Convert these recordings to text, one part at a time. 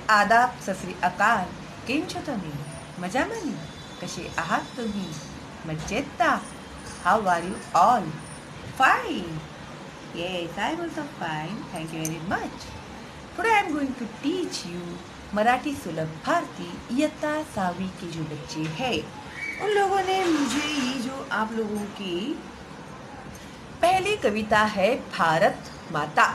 आदाब, सत श्री अकाल. केम છો તમે? મજામાં? कसे आहात तुम्ही? मजेत? How are you all? Fine. Yes, I am also fine. Thank you very much. Today I am going to teach you Marathi सुलभ भारती इयत्ता 6वीं के जो बच्चे हैं उन लोगों ने मुझे ये जो आप लोगों की पहली कविता है भारत माता.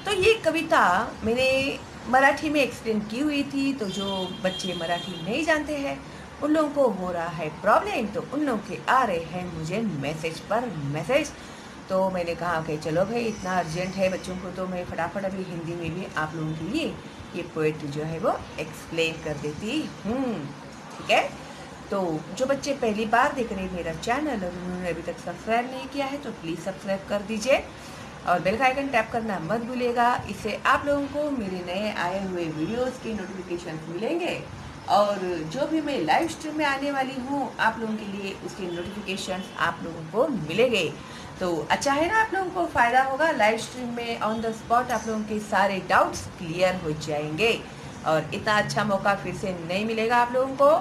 तो ये कविता मैंने मराठी में एक्सप्लेन की हुई थी. तो जो बच्चे मराठी नहीं जानते हैं उन लोगों को हो रहा है प्रॉब्लम, तो उन लोगों के आ रहे हैं मुझे मैसेज पर मैसेज. तो मैंने कहा कि चलो भाई इतना अर्जेंट है बच्चों को, तो मैं फटाफट अभी हिंदी में भी आप लोगों के लिए ये पोएट्री जो है वो एक्सप्लेन कर देती हूँ. ठीक है. तो जो बच्चे पहली बार देख रहे हैं मेरा चैनल और उन्होंने अभी तक सब्सक्राइब नहीं किया है तो प्लीज़ सब्सक्राइब कर दीजिए और बेल का आइकन टैप करना मत भूलिएगा. इससे आप लोगों को मेरे नए आए हुए वीडियोस के नोटिफिकेशन मिलेंगे और जो भी मैं लाइव स्ट्रीम में आने वाली हूँ आप लोगों के लिए उसके नोटिफिकेशन आप लोगों को मिलेंगे. तो अच्छा है ना, आप लोगों को फ़ायदा होगा. लाइव स्ट्रीम में ऑन द स्पॉट आप लोगों के सारे डाउट्स क्लियर हो जाएंगे और इतना अच्छा मौका फिर से नहीं मिलेगा आप लोगों को.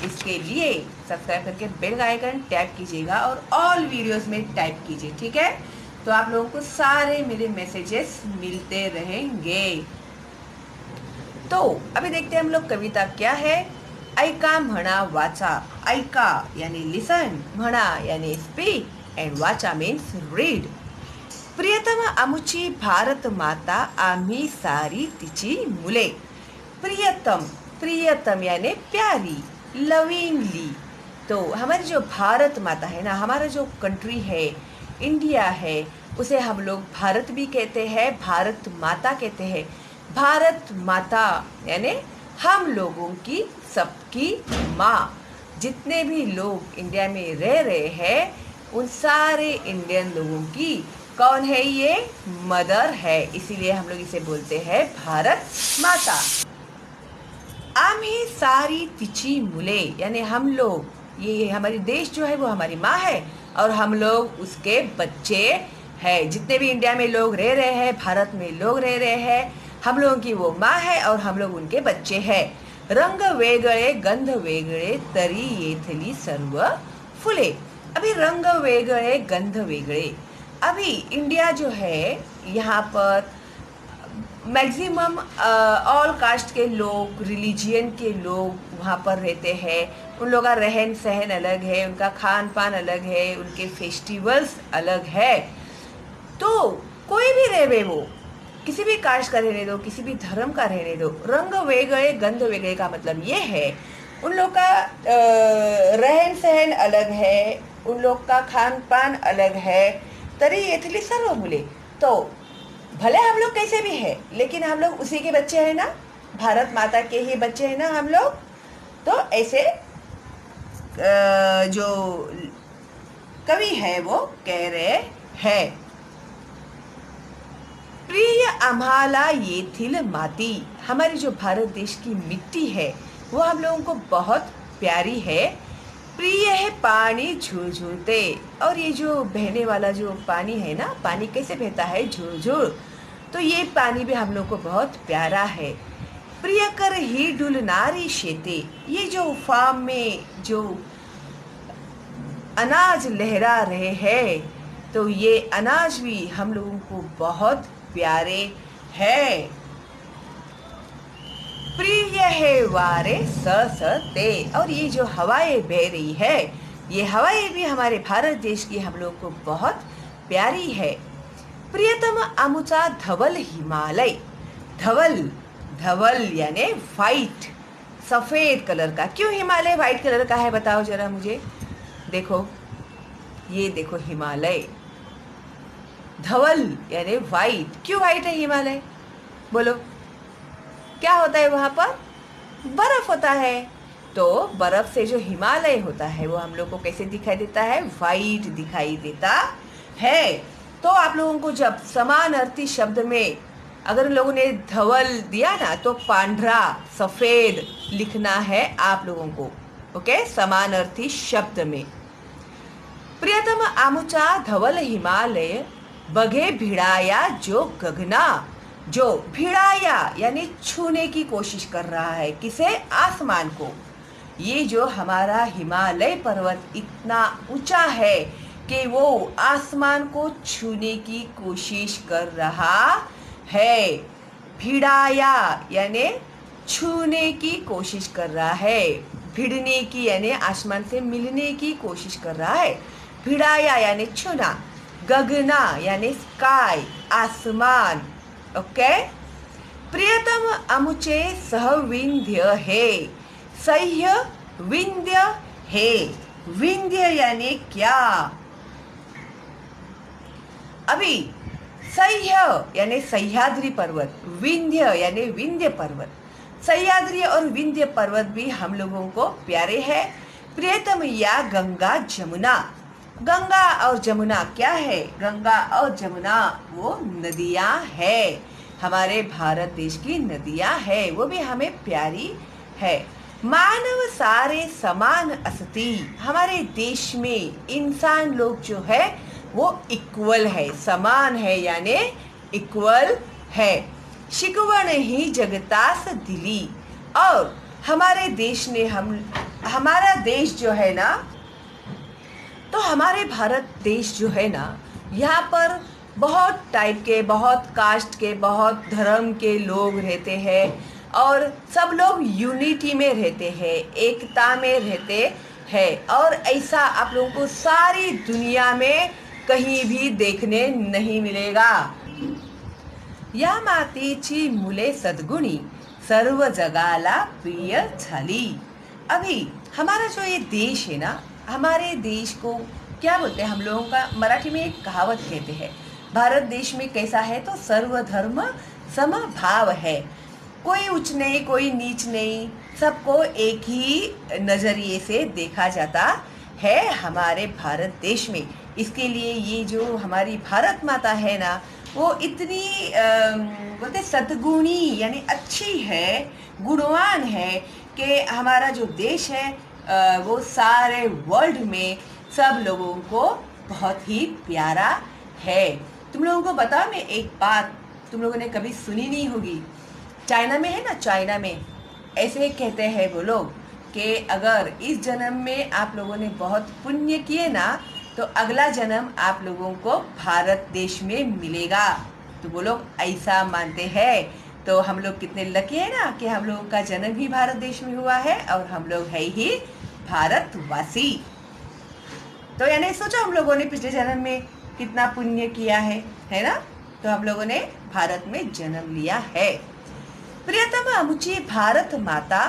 इसके लिए सब्सक्राइब करके बेल का आइकन टैप कीजिएगा और ऑल वीडियोस में टाइप कीजिए. ठीक है. तो आप लोगों को सारे मेरे मैसेजेस मिलते रहेंगे. तो अभी देखते हैं हम लोग कविता क्या है. ऐका म्हणा वाचा. ऐका यानी लिसन, म्हणा यानी स्पीक एंड वाचा मीन्स रीड. प्रियतम आमुची भारत माता, आम्ही सारी तिची मुले. प्रियतम, प्रियतम यानी प्यारी, लविंगली. तो हमारी जो भारत माता है ना, हमारा जो कंट्री है इंडिया है, उसे हम लोग भारत भी कहते हैं, भारत माता कहते हैं. भारत माता यानी हम लोगों की सबकी माँ. जितने भी लोग इंडिया में रह रहे हैं उन सारे इंडियन लोगों की कौन है? ये मदर है. इसीलिए हम लोग इसे बोलते हैं भारत माता. आम्ही सारी तिची मुले यानी हम लोग, ये हमारी देश जो है वो हमारी माँ है और हम लोग उसके बच्चे हैं. जितने भी इंडिया में लोग रह रहे हैं, भारत में लोग रह रहे हैं, हम लोगों की वो माँ है और हम लोग उनके बच्चे हैं. रंग वेगळे गंध वेगळे तरी येथली सर्व फुले. अभी रंग वेगळे गंध वेगळे. अभी इंडिया जो है यहाँ पर मैक्सिमम ऑल कास्ट के लोग, रिलीजियन के लोग वहाँ पर रहते हैं. उन लोगों का रहन सहन अलग है, उनका खान पान अलग है, उनके फेस्टिवल्स अलग है. तो कोई भी रहे, वो किसी भी कास्ट का रहने दो, किसी भी धर्म का रहने दो. रंग वेगळे गंध वेगळे का मतलब ये है उन लोग का रहन सहन अलग है, उन लोग का खान पान अलग है. तरी येथली सर्व मुले. तो भले हम लोग कैसे भी हैं लेकिन हम लोग उसी के बच्चे हैं ना, भारत माता के ही बच्चे हैं ना हम लोग. तो ऐसे जो कवि है वो कह रहे हैं. प्रिय आम्हाला येथील माती. हमारी जो भारत देश की मिट्टी है वो हम लोगों को बहुत प्यारी है. प्रिय है पानी झुरझुरते. और ये जो बहने वाला जो पानी है ना, पानी कैसे बहता है? झुरझुर. तो ये पानी भी हम लोग को बहुत प्यारा है. प्रिय कर ही डुलनारी शेते. ये जो फार्म में जो अनाज लहरा रहे हैं तो ये अनाज भी हम लोगों को बहुत प्यारे है. प्रिय है वारे ससते. और ये जो हवाएं बह रही है, ये हवाएं भी हमारे भारत देश की हम लोग को बहुत प्यारी है. प्रियतम आमुचा धवल हिमालय. धवल, धवल यानी वाइट, सफ़ेद कलर का. क्यों हिमालय वाइट कलर का है बताओ जरा मुझे. देखो, ये देखो हिमालय. धवल यानी वाइट. क्यों वाइट है हिमालय? बोलो, क्या होता है वहाँ पर? बर्फ होता है. तो बर्फ से जो हिमालय होता है वो हम लोग को कैसे दिखाई देता है? वाइट दिखाई देता है. तो आप लोगों को जब समान अर्थी शब्द में अगर उन लोगों ने धवल दिया ना तो पांढरा, सफ़ेद लिखना है आप लोगों को. ओके, समान अर्थी शब्द में. प्रियतम आमुचा धवल हिमालय बघे भिड़ाया जो गगना. जो भिड़ाया यानी छूने की कोशिश कर रहा है, किसे? आसमान को। ये जो हमारा हिमालय पर्वत इतना ऊंचा है कि वो आसमान को छूने की कोशिश कर रहा है। भिड़ाया यानी छूने की कोशिश कर रहा है, भिड़ने की यानी आसमान से मिलने की कोशिश कर रहा है। भिड़ाया यानी छूना, गगना यानी स्काई, आसमान। ओके। प्रियतम अमुचे सह विंध्य है, सह्य विंध्य है। विंध्य यानी क्या? अभी सह्य यानी सह्याद्री पर्वत, विंध्य यानी विंध्य पर्वत। सह्याद्री और विंध्य पर्वत भी हम लोगों को प्यारे हैं। प्रियतम या गंगा जमुना। गंगा और जमुना क्या है? गंगा और जमुना वो नदियां है, हमारे भारत देश की नदियां है, वो भी हमें प्यारी है। मानव सारे समान अस्ति। हमारे देश में इंसान लोग जो है वो इक्वल है, समान है यानी इक्वल है। शिकवण ही जगतास दिली। और हमारे देश ने हमारा देश जो है ना, तो हमारे भारत देश जो है ना, यहाँ पर बहुत टाइप के, बहुत कास्ट के, बहुत धर्म के लोग रहते हैं और सब लोग यूनिटी में रहते हैं, एकता में रहते हैं। और ऐसा आप लोगों को सारी दुनिया में कहीं भी देखने नहीं मिलेगा। या मातेची मुले सद्गुणी, सर्व जगाला प्रिय झाली। अभी हमारा जो ये देश है ना, हमारे देश को क्या बोलते हैं हम लोगों का? मराठी में एक कहावत कहते हैं, भारत देश में कैसा है तो सर्वधर्म समभाव है, कोई उच्च नहीं, कोई नीच नहीं, सबको एक ही नजरिए से देखा जाता है हमारे भारत देश में। इसके लिए ये जो हमारी भारत माता है ना, वो इतनी बोलते सद्गुणी यानी अच्छी है, गुणवान है कि हमारा जो देश है वो सारे वर्ल्ड में सब लोगों को बहुत ही प्यारा है। तुम लोगों को बताओ मैं एक बात, तुम लोगों ने कभी सुनी नहीं होगी। चाइना में है ना, चाइना में ऐसे कहते हैं वो लोग कि अगर इस जन्म में आप लोगों ने बहुत पुण्य किए ना, तो अगला जन्म आप लोगों को भारत देश में मिलेगा। तो वो लोग ऐसा मानते हैं। तो हम लोग कितने लकी है ना कि हम लोगों का जन्म ही भारत देश में हुआ है और हम लोग है ही भारतवासी। तो यानी सोचो हम लोगों ने पिछले जन्म में कितना पुण्य किया है ना? तो हम लोगों ने भारत में जन्म लिया है। प्रियतम आमुची भारत माता,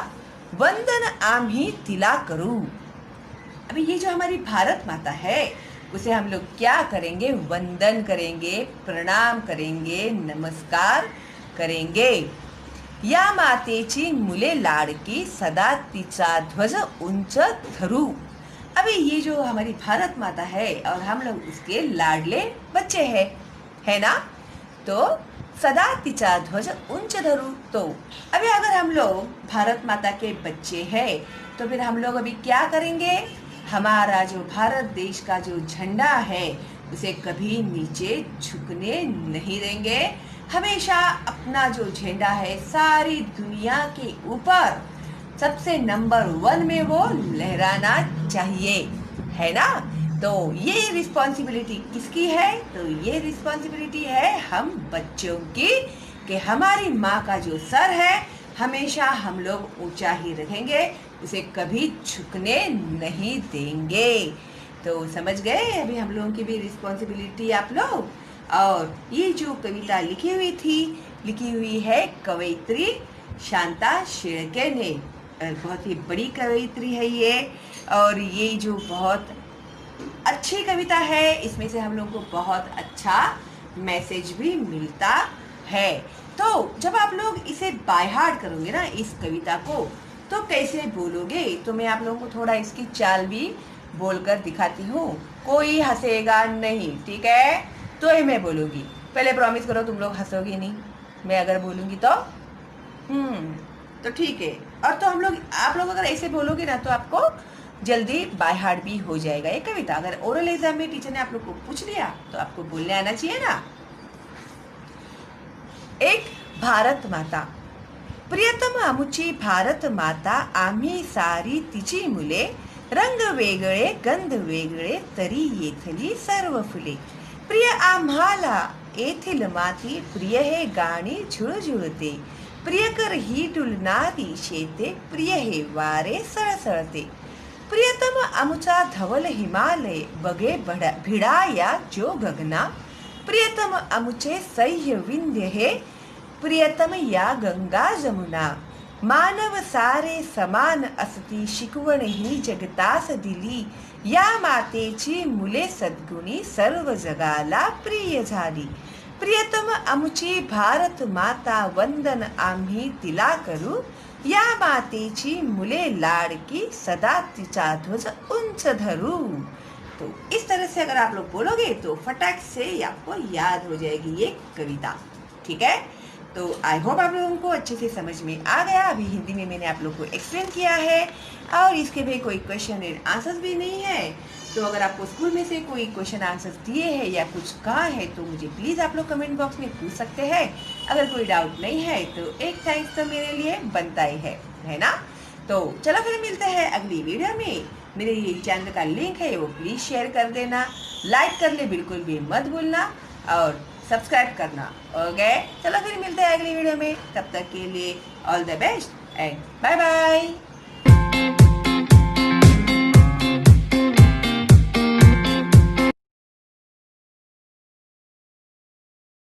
वंदन आम्ही तिला करू। अभी ये जो हमारी भारत माता है उसे हम लोग क्या करेंगे? वंदन करेंगे, प्रणाम करेंगे, नमस्कार करेंगे। या मातेची मुले लाडकी, सदा तिचा ध्वज उंच धरू। अभी ये जो हमारी भारत माता है और हम लोग उसके लाडले बच्चे हैं, है ना? तो सदा तिचा ध्वज उंच धरू। तो अभी अगर हम लोग भारत माता के बच्चे हैं तो फिर हम लोग अभी क्या करेंगे? हमारा जो भारत देश का जो झंडा है उसे कभी नीचे झुकने नहीं देंगे। हमेशा अपना जो झंडा है सारी दुनिया के ऊपर सबसे नंबर 1 में वो लहराना चाहिए, है ना? तो ये रिस्पॉन्सिबिलिटी किसकी है? तो ये रिस्पॉन्सिबिलिटी है हम बच्चों की, कि हमारी माँ का जो सर है हमेशा हम लोग ऊंचा ही रखेंगे, उसे कभी झुकने नहीं देंगे। तो समझ गए अभी हम लोगों की भी रिस्पॉन्सिबिलिटी आप लोग। और ये जो कविता लिखी हुई है कवयित्री शांता शेळके ने। बहुत ही बड़ी कवयित्री है ये, और ये जो बहुत अच्छी कविता है, इसमें से हम लोगों को बहुत अच्छा मैसेज भी मिलता है। तो जब आप लोग इसे बाय हार्ट करोगे ना इस कविता को, तो कैसे बोलोगे? तो मैं आप लोगों को थोड़ा इसकी चाल भी बोलकर दिखाती हूँ। कोई हंसेगा नहीं, ठीक है? तो ही मैं बोलूँगी। पहले प्रॉमिस करो तुम लोग हंसोगे नहीं मैं अगर बोलूँगी तो। तो ठीक है। और तो आप लोग अगर ऐसे बोलोगे ना तो आपको जल्दी बाय हार्ट भी हो जाएगा ये कविता। अगर ओरल एग्जाम में टीचर ने आप लोग को पूछ लिया तो आपको बोलने आना चाहिए ना। एक भारत माता. प्रियतम आमुची भारत माता, आम्ही सारी तिची मुले. रंग वेगळे गंध वेगळे तरी येथली सर्व फुले. प्रिय आम्हाला येथील माती, प्रिय हे गाणी झुळझुळते. प्रियकर ही डुलणारी शेते, प्रिय हे वारे सळसळते. प्रियतम आमुचा धवल हिमालय, बगे भिडा या जो गगना. प्रियतम आमुचे सह्य विंध्य हे, प्रियतम या गंगा जमुना. मानव सारे समान असती, शिकवण ही जगतास दिली. या मातेची मुले सद्गुणी, सर्व जगाला प्रिय झाली. प्रियतम आमुची भारत माता, वंदन आम्ही तिला करू. या मातेची मुले लाडकी, सदा तिचा ध्वज उंच धरू. तो इस तरह से अगर आप लोग बोलोगे तो फटाक से आपको याद हो जाएगी ये कविता. ठीक है, तो आई होप आप लोगों को अच्छे से समझ में आ गया. अभी हिंदी में मैंने आप लोग को एक्सप्लेन किया है और इसके भी कोई क्वेश्चन एंड आंसर्स भी नहीं है. तो अगर आपको स्कूल में से कोई क्वेश्चन आंसर्स दिए हैं या कुछ कहा है तो मुझे प्लीज़ आप लोग कमेंट बॉक्स में पूछ सकते हैं. अगर कोई डाउट नहीं है तो एक थैंक्स तो मेरे लिए बनता ही है ना. तो चलो फिर मिलते हैं अगली वीडियो में. मेरे ये चैनल का लिंक है वो प्लीज़ शेयर कर देना, लाइक करने बिल्कुल भी मत भूलना और सब्सक्राइब करना. ओके, चलो फिर मिलते हैं अगली वीडियो में. तब तक के लिए all the best and bye bye.